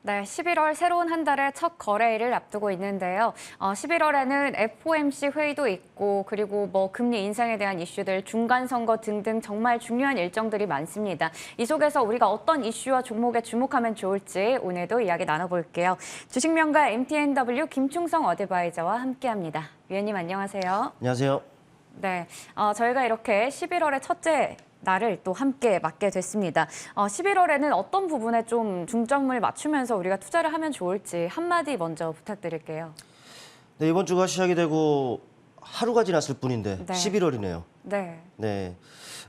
네, 11월 새로운 한 달의 첫 거래일을 앞두고 있는데요. 11월에는 FOMC 회의도 있고 그리고 금리 인상에 대한 이슈들, 중간 선거 등등 정말 중요한 일정들이 많습니다. 이 속에서 우리가 어떤 이슈와 종목에 주목하면 좋을지 오늘도 이야기 나눠볼게요. 주식명가 MTNW 김충성 어드바이저와 함께합니다. 위원님 안녕하세요. 안녕하세요. 네, 저희가 이렇게 11월의 첫째 날을 또 함께 맞게 됐습니다. 11월에는 어떤 부분에 좀 중점을 맞추면서 우리가 투자를 하면 좋을지 한마디 먼저 부탁드릴게요. 네, 이번 주가 시작이 되고 하루가 지났을 뿐인데 네. 11월이네요. 네. 네.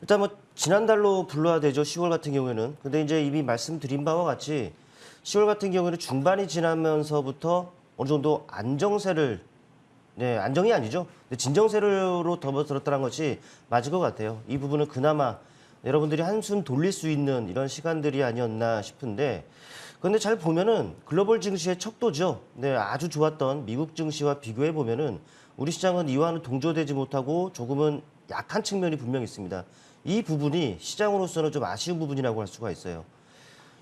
일단 지난달로 불러야 되죠. 10월 같은 경우에는. 근데 이제 이미 말씀드린 바와 같이 10월 같은 경우에는 중반이 지나면서부터 어느 정도 안정세를 안정이 아니죠. 진정세로 접어들었다는 것이 맞을 것 같아요. 이 부분은 그나마 여러분들이 한숨 돌릴 수 있는 이런 시간들이 아니었나 싶은데, 그런데 잘 보면은 글로벌 증시의 척도죠. 네, 아주 좋았던 미국 증시와 비교해 보면은 우리 시장은 이와는 동조되지 못하고 조금은 약한 측면이 분명히 있습니다. 이 부분이 시장으로서는 좀 아쉬운 부분이라고 할 수가 있어요.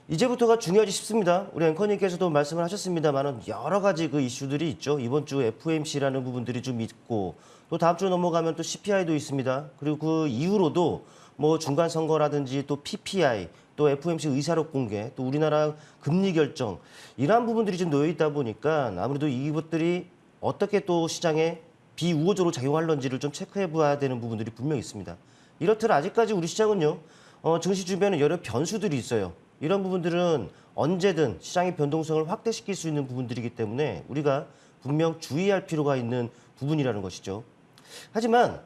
이제부터가 중요하지 싶습니다. 우리 앵커님께서도 말씀을 하셨습니다만 여러 가지 그 이슈들이 있죠. 이번 주 FOMC라는 부분들이 좀 있고 또 다음 주 넘어가면 또 CPI도 있습니다. 그리고 그 이후로도 중간 선거라든지 또 PPI, 또 FOMC 의사록 공개, 또 우리나라 금리 결정 이러한 부분들이 좀 놓여 있다 보니까 아무래도 이것들이 어떻게 또 시장에 비우호적으로 작용할런지를 좀 체크해 봐야 되는 부분들이 분명히 있습니다. 이렇듯 아직까지 우리 시장은요. 증시 주변에 여러 변수들이 있어요. 이런 부분들은 언제든 시장의 변동성을 확대시킬 수 있는 부분들이기 때문에 우리가 분명 주의할 필요가 있는 부분이라는 것이죠. 하지만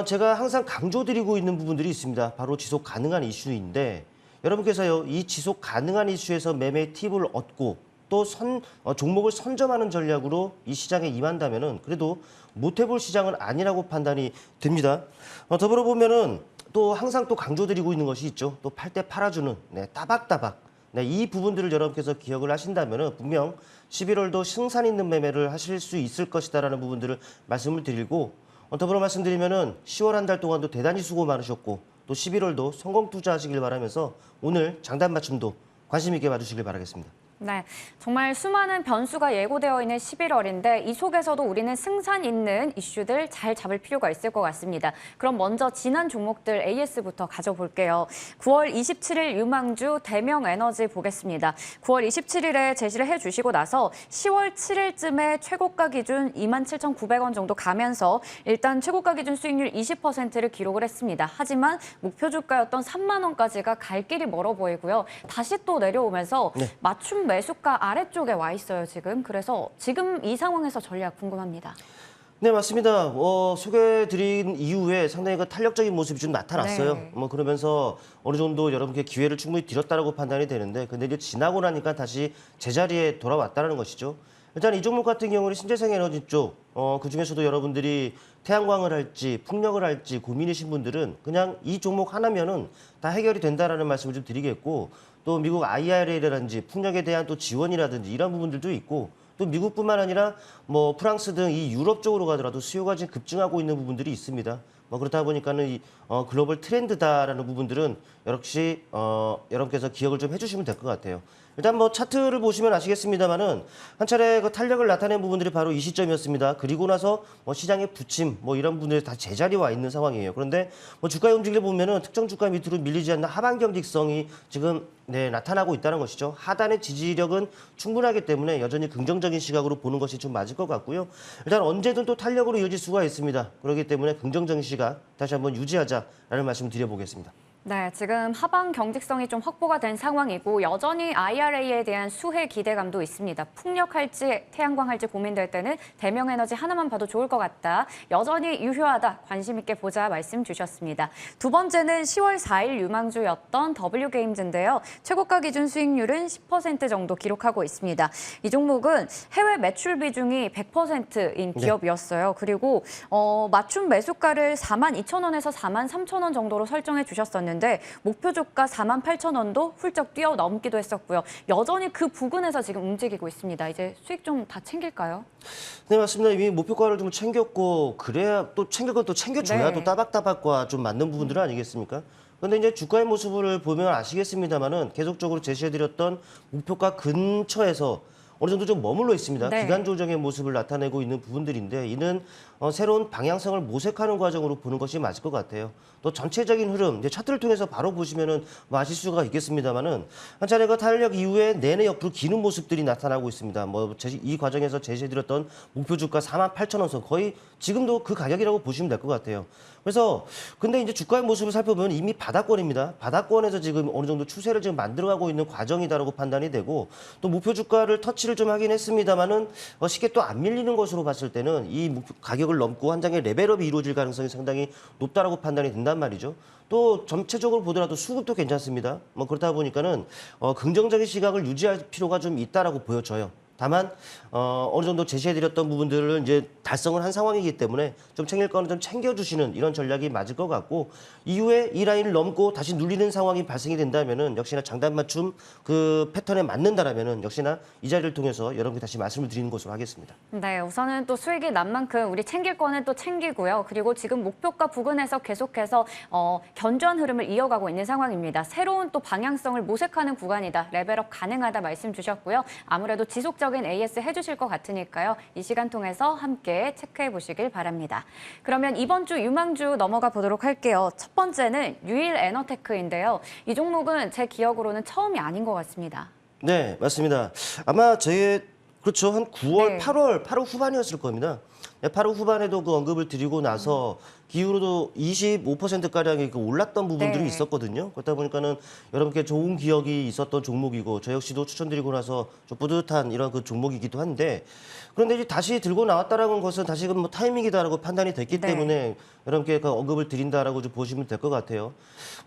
제가 항상 강조드리고 있는 부분들이 있습니다. 바로 지속 가능한 이슈인데 여러분께서요, 이 지속 가능한 이슈에서 매매 팁을 얻고 또 종목을 선점하는 전략으로 이 시장에 임한다면은 그래도 못 해볼 시장은 아니라고 판단이 됩니다. 더불어 보면은 또 항상 또 강조드리고 있는 것이 있죠. 또 팔 때 팔아주는 따박따박. 이 부분들을 여러분께서 기억을 하신다면은 분명 11월도 승산 있는 매매를 하실 수 있을 것이다라는 부분들을 말씀을 드리고, 더불어 말씀드리면은 10월 한 달 동안도 대단히 수고 많으셨고 또 11월도 성공 투자하시길 바라면서 오늘 장단 맞춤도 관심 있게 봐주시길 바라겠습니다. 네, 정말 수많은 변수가 예고되어 있는 11월인데 이 속에서도 우리는 승산 있는 이슈들 잘 잡을 필요가 있을 것 같습니다. 그럼 먼저 지난 종목들 AS부터 가져볼게요. 9월 27일 유망주 대명에너지 보겠습니다. 9월 27일에 제시를 해주시고 나서 10월 7일쯤에 최고가 기준 27,900원 정도 가면서 일단 최고가 기준 수익률 20%를 기록을 했습니다. 하지만 목표 주가였던 3만 원까지가 갈 길이 멀어 보이고요. 다시 또 내려오면서 맞춤 매수가 아래쪽에 와 있어요, 지금. 그래서 지금 이 상황에서 전략 궁금합니다. 네, 맞습니다. 소개해드린 이후에 상당히 그 탄력적인 모습이 좀 나타났어요. 네. 그러면서 어느 정도 여러분께 기회를 충분히 드렸다라고 판단이 되는데, 근데 이제 지나고 나니까 다시 제자리에 돌아왔다는 것이죠. 일단 이 종목 같은 경우는 신재생 에너지 쪽, 그 중에서도 여러분들이 태양광을 할지 풍력을 할지 고민이신 분들은 그냥 이 종목 하나면은 다 해결이 된다라는 말씀을 좀 드리겠고, 또 미국 IRA라든지 풍력에 대한 또 지원이라든지 이런 부분들도 있고, 또 미국뿐만 아니라 프랑스 등 이 유럽 쪽으로 가더라도 수요가 지금 급증하고 있는 부분들이 있습니다. 그렇다 보니까는 이 글로벌 트렌드다라는 부분들은 역시 여러분께서 기억을 좀 해주시면 될 것 같아요. 일단 차트를 보시면 아시겠습니다만은 한 차례 그 탄력을 나타낸 부분들이 바로 이 시점이었습니다. 그리고 나서 시장의 부침 이런 부분들이 다 제자리에 와 있는 상황이에요. 그런데 주가의 움직임을 보면은 특정 주가 밑으로 밀리지 않는 하방 경직성이 지금 나타나고 있다는 것이죠. 하단의 지지력은 충분하기 때문에 여전히 긍정적인 시각으로 보는 것이 좀 맞을 것 같고요. 일단 언제든 또 탄력으로 이어질 수가 있습니다. 그렇기 때문에 긍정적인 시각 다시 한번 유지하자라는 말씀을 드려보겠습니다. 네, 지금 하방 경직성이 좀 확보가 된 상황이고 여전히 IRA에 대한 수혜 기대감도 있습니다. 풍력할지 태양광 할지 고민될 때는 대명에너지 하나만 봐도 좋을 것 같다. 여전히 유효하다. 관심 있게 보자 말씀 주셨습니다. 두 번째는 10월 4일 유망주였던 W게임즈인데요. 최고가 기준 수익률은 10% 정도 기록하고 있습니다. 이 종목은 해외 매출 비중이 100%인 기업이었어요. 그리고 맞춤 매수가를 42,000원에서 43,000원 정도로 설정해 주셨었는데 목표 주가 48,000원도 훌쩍 뛰어넘기도 했었고요. 여전히 그 부근에서 지금 움직이고 있습니다. 이제 수익 좀 다 챙길까요? 네, 맞습니다. 이미 목표가를 좀 챙겼고 그래야 또 챙길 건 또 챙겨줘야 또 따박따박과 좀 맞는 부분들은 아니겠습니까? 그런데 이제 주가의 모습을 보면 아시겠습니다만은 계속적으로 제시해드렸던 목표가 근처에서 어느 정도 좀 머물러 있습니다. 네. 기간 조정의 모습을 나타내고 있는 부분들인데 이는 새로운 방향성을 모색하는 과정으로 보는 것이 맞을 것 같아요. 또 전체적인 흐름, 이제 차트를 통해서 바로 보시면은 뭐 아실 수가 있겠습니다만은 한 차례가 탄력 이후에 내내 옆으로 기는 모습들이 나타나고 있습니다. 이 과정에서 제시해드렸던 목표 주가 48,000원 선 거의 지금도 그 가격이라고 보시면 될 것 같아요. 그래서 근데 이제 주가의 모습을 살펴보면 이미 바닥권입니다. 바닥권에서 지금 어느 정도 추세를 지금 만들어가고 있는 과정이다라고 판단이 되고 또 목표 주가를 터치를 좀 하긴 했습니다만은 쉽게 또 안 밀리는 것으로 봤을 때는 이 목표 가격을 넘고 한 장의 레벨업이 이루어질 가능성이 상당히 높다라고 판단이 된단 말이죠. 또 전체적으로 보더라도 수급도 괜찮습니다. 그렇다 보니까는 긍정적인 시각을 유지할 필요가 좀 있다라고 보여져요. 다만 어느 정도 제시해드렸던 부분들을 이제 달성을 한 상황이기 때문에 좀 챙길 거는 좀 챙겨주시는 이런 전략이 맞을 것 같고 이후에 이 라인을 넘고 다시 눌리는 상황이 발생이 된다면은 역시나 장단 맞춤 그 패턴에 맞는다라면은 역시나 이 자리를 통해서 여러분께 다시 말씀을 드리는 것으로 하겠습니다. 네, 우선은 또 수익이 난 만큼 우리 챙길 거는 또 챙기고요. 그리고 지금 목표가 부근에서 계속해서 견조한 흐름을 이어가고 있는 상황입니다. 새로운 또 방향성을 모색하는 구간이다. 레벨업 가능하다 말씀 주셨고요. 아무래도 지속적인 AS 해주실 것 같으니까요. 이 시간 통해서 함께 체크해 보시길 바랍니다. 그러면 이번 주 유망주 넘어가 보도록 할게요. 첫 번째는 유일 에너테크인데요. 이 종목은 제 기억으로는 처음이 아닌 것 같습니다. 네, 맞습니다. 아마 그렇죠. 한 9월, 네. 8월 후반이었을 겁니다. 네, 8월 후반에도 그 언급을 드리고 나서 기후로도 25%가량이 올랐던 부분들이 네. 있었거든요. 그렇다 보니까는 여러분께 좋은 기억이 있었던 종목이고 저 역시도 추천드리고 나서 좀 뿌듯한 이런 그 종목이기도 한데 그런데 이제 다시 들고 나왔다라는 것은 다시금 뭐 타이밍이다라고 판단이 됐기 네. 때문에 여러분께 그 언급을 드린다라고 좀 보시면 될 것 같아요.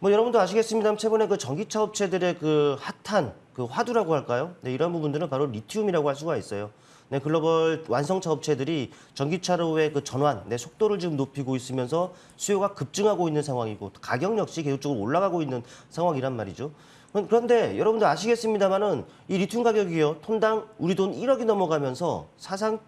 여러분도 아시겠습니다만 최근에 그 전기차 업체들의 그 핫한 그 화두라고 할까요? 네, 이런 부분들은 바로 리튬이라고 할 수가 있어요. 네, 글로벌 완성차 업체들이 전기차로의 그 전환, 네, 속도를 지금 높이고 있으면서 수요가 급증하고 있는 상황이고 가격 역시 계속적으로 올라가고 있는 상황이란 말이죠. 그런데 여러분들 아시겠습니다만은 이 리튬 가격이요, 톤당 우리 돈 1억이 넘어가면서 사상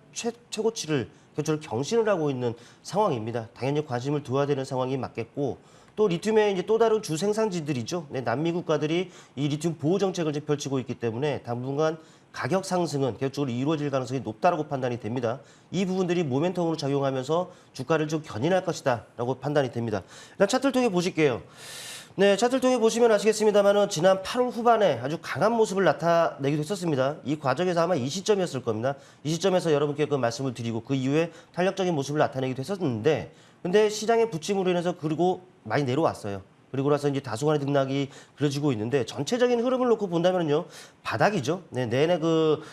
최고치를 계속적으로 경신을 하고 있는 상황입니다. 당연히 관심을 두어야 되는 상황이 맞겠고 또 리튬의 이제 또 다른 주 생산지들이죠. 네, 남미 국가들이 이 리튬 보호 정책을 이제 펼치고 있기 때문에 당분간 가격 상승은 계속적으로 이루어질 가능성이 높다라고 판단이 됩니다. 이 부분들이 모멘텀으로 작용하면서 주가를 좀 견인할 것이다라고 판단이 됩니다. 일단 차트를 통해 보실게요. 네, 차트를 통해 보시면 아시겠습니다만은 지난 8월 후반에 아주 강한 모습을 나타내기도 했었습니다. 이 과정에서 아마 이 시점이었을 겁니다. 이 시점에서 여러분께 그 말씀을 드리고 그 이후에 탄력적인 모습을 나타내기도 했었는데 근데 시장의 부침으로 인해서 그리고 많이 내려왔어요. 그리고 나서 이제 다소간의 등락이 그려지고 있는데 전체적인 흐름을 놓고 본다면요 바닥이죠. 네, 내내 그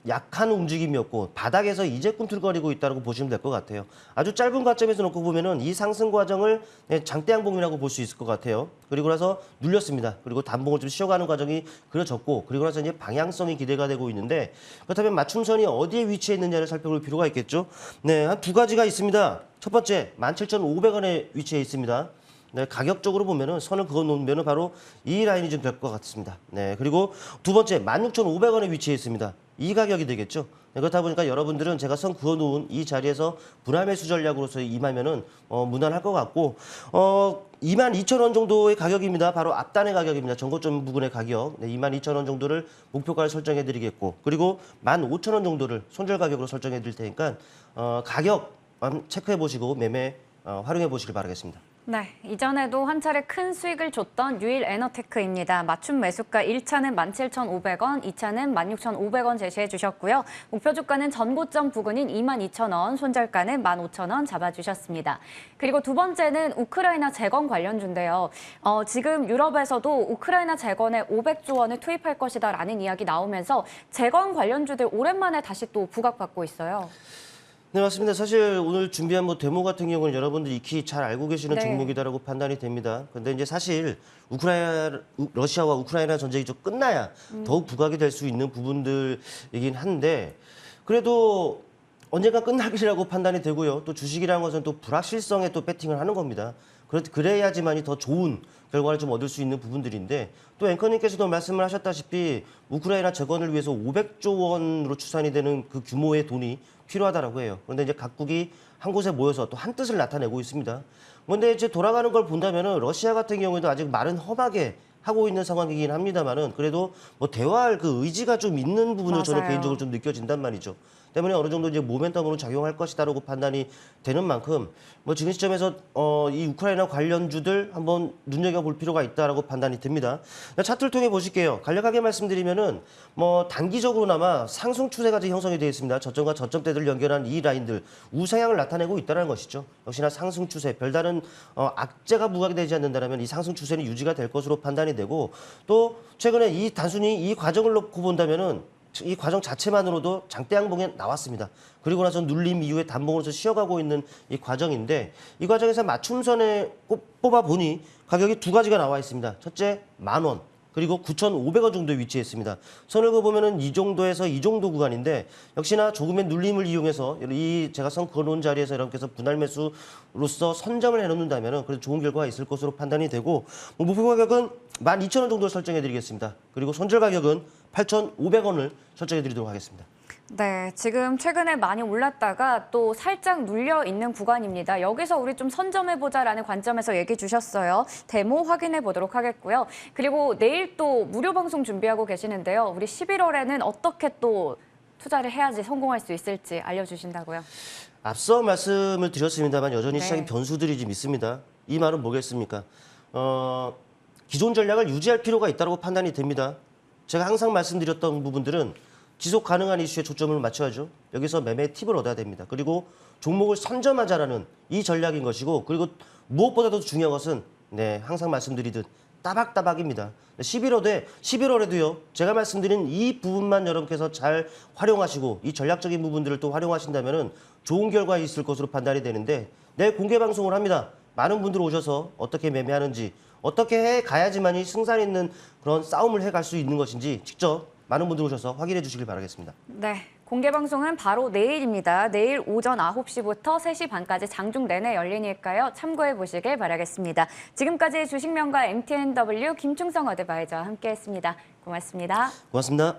약한 움직임이었고 바닥에서 이제 꿈틀거리고 있다고 보시면 될 것 같아요. 아주 짧은 관점에서 놓고 보면은 이 상승 과정을 장대 양봉이라고 볼 수 있을 것 같아요. 그리고 나서 눌렸습니다. 그리고 단봉을 좀 쉬어가는 과정이 그려졌고 그리고 나서 이제 방향성이 기대가 되고 있는데 그렇다면 맞춤선이 어디에 위치해 있느냐를 살펴볼 필요가 있겠죠. 네, 한 두 가지가 있습니다. 첫 번째 17,500원에 위치해 있습니다. 네, 가격적으로 보면은 선을 그어 놓으면은 바로 이 라인이 좀 될 것 같습니다. 네, 그리고 두 번째 16,500원에 위치해 있습니다. 이 가격이 되겠죠. 네, 그렇다 보니까 여러분들은 제가 선 그어 놓은 이 자리에서 분할매수 전략으로서 임하면은 무난할 것 같고 22,000원 정도의 가격입니다. 바로 앞단의 가격입니다. 전고점 부근의 가격. 네, 22,000원 정도를 목표가를 설정해 드리겠고 그리고 15,000원 정도를 손절 가격으로 설정해 드릴 테니까 가격 체크해 보시고 매매 활용해 보시길 바라겠습니다. 네, 이전에도 한 차례 큰 수익을 줬던 유일 에너테크입니다. 맞춤 매수가 1차는 17,500원, 2차는 16,500원 제시해 주셨고요. 목표 주가는 전고점 부근인 22,000원, 손절가는 15,000원 잡아주셨습니다. 그리고 두 번째는 우크라이나 재건 관련주인데요. 지금 유럽에서도 우크라이나 재건에 500조 원을 투입할 것이다라는 이야기 나오면서 재건 관련주들 오랜만에 다시 또 부각받고 있어요. 네, 맞습니다. 사실 오늘 준비한 데모 같은 경우는 여러분들이 익히 잘 알고 계시는 네. 종목이다라고 판단이 됩니다. 근데 이제 사실 러시아와 우크라이나 전쟁이 좀 끝나야 더욱 부각이 될 수 있는 부분들이긴 한데 그래도 언젠가 끝나기라고 판단이 되고요. 또 주식이라는 것은 또 불확실성에 또 배팅을 하는 겁니다. 그래야지만이 더 좋은 결과를 좀 얻을 수 있는 부분들인데 또 앵커님께서도 말씀을 하셨다시피 우크라이나 재건을 위해서 500조 원으로 추산이 되는 그 규모의 돈이 필요하다라고 해요. 그런데 이제 각국이 한 곳에 모여서 또 한 뜻을 나타내고 있습니다. 그런데 이제 돌아가는 걸 본다면은 러시아 같은 경우에도 아직 말은 험하게 하고 있는 상황이긴 합니다만은 그래도 뭐 대화할 그 의지가 좀 있는 부분을 저는 맞아요. 개인적으로 좀 느껴진단 말이죠. 때문에 어느 정도 이제 모멘텀으로 작용할 것이다라고 판단이 되는 만큼 뭐 지금 시점에서 이 우크라이나 관련주들 한번 눈여겨볼 필요가 있다라고 판단이 듭니다. 차트를 통해 보실게요. 간략하게 말씀드리면은 뭐 단기적으로나마 상승 추세가 지금 형성이 되어 있습니다. 저점과 저점대들 연결한 이 라인들 우상향을 나타내고 있다는 것이죠. 역시나 상승 추세, 별다른 악재가 부각이 되지 않는다면 이 상승 추세는 유지가 될 것으로 판단이 되고 또 최근에 이 단순히 이 과정을 놓고 본다면은 이 과정 자체만으로도 장대 양봉에 나왔습니다. 그리고 나서 눌림 이후에 단봉으로서 쉬어가고 있는 이 과정인데 이 과정에서 맞춤선에 뽑아 보니 가격이 두 가지가 나와 있습니다. 첫째 10,000원. 그리고 9,500원 정도에 위치했습니다. 선을 그어보면은 이 정도에서 이 정도 구간인데 역시나 조금의 눌림을 이용해서 이 제가 선 그어놓은 자리에서 이렇게 해서 분할 매수로서 선점을 해놓는다면은 그래도 좋은 결과가 있을 것으로 판단이 되고 목표 가격은 12,000원 정도 설정해드리겠습니다. 그리고 손절 가격은 8,500원을 설정해드리도록 하겠습니다. 네, 지금 최근에 많이 올랐다가 또 살짝 눌려 있는 구간입니다. 여기서 우리 좀 선점해보자라는 관점에서 얘기 주셨어요. 데모 확인해 보도록 하겠고요. 그리고 내일 또 무료 방송 준비하고 계시는데요. 우리 11월에는 어떻게 또 투자를 해야지 성공할 수 있을지 알려주신다고요. 앞서 말씀을 드렸습니다만 여전히 네. 시장에 변수들이 좀 있습니다. 이 말은 뭐겠습니까? 기존 전략을 유지할 필요가 있다고 판단이 됩니다. 제가 항상 말씀드렸던 부분들은 지속 가능한 이슈에 초점을 맞춰야죠. 여기서 매매 팁을 얻어야 됩니다. 그리고 종목을 선점하자라는 이 전략인 것이고 그리고 무엇보다도 중요한 것은 항상 말씀드리듯 따박따박입니다. 11월에도요. 제가 말씀드린 이 부분만 여러분께서 잘 활용하시고 이 전략적인 부분들을 또 활용하신다면은 좋은 결과 있을 것으로 판단이 되는데 내일 공개 방송을 합니다. 많은 분들 오셔서 어떻게 매매하는지 어떻게 해 가야지만이 승산 있는 그런 싸움을 해갈 수 있는 것인지 직접 많은 분들 오셔서 확인해 주시길 바라겠습니다. 네, 공개 방송은 바로 내일입니다. 내일 오전 9시부터 3시 반까지 장중 내내 열리니까요. 참고해 보시길 바라겠습니다. 지금까지 주식명가 MTNW 김충성 어드바이저와 함께했습니다. 고맙습니다. 고맙습니다.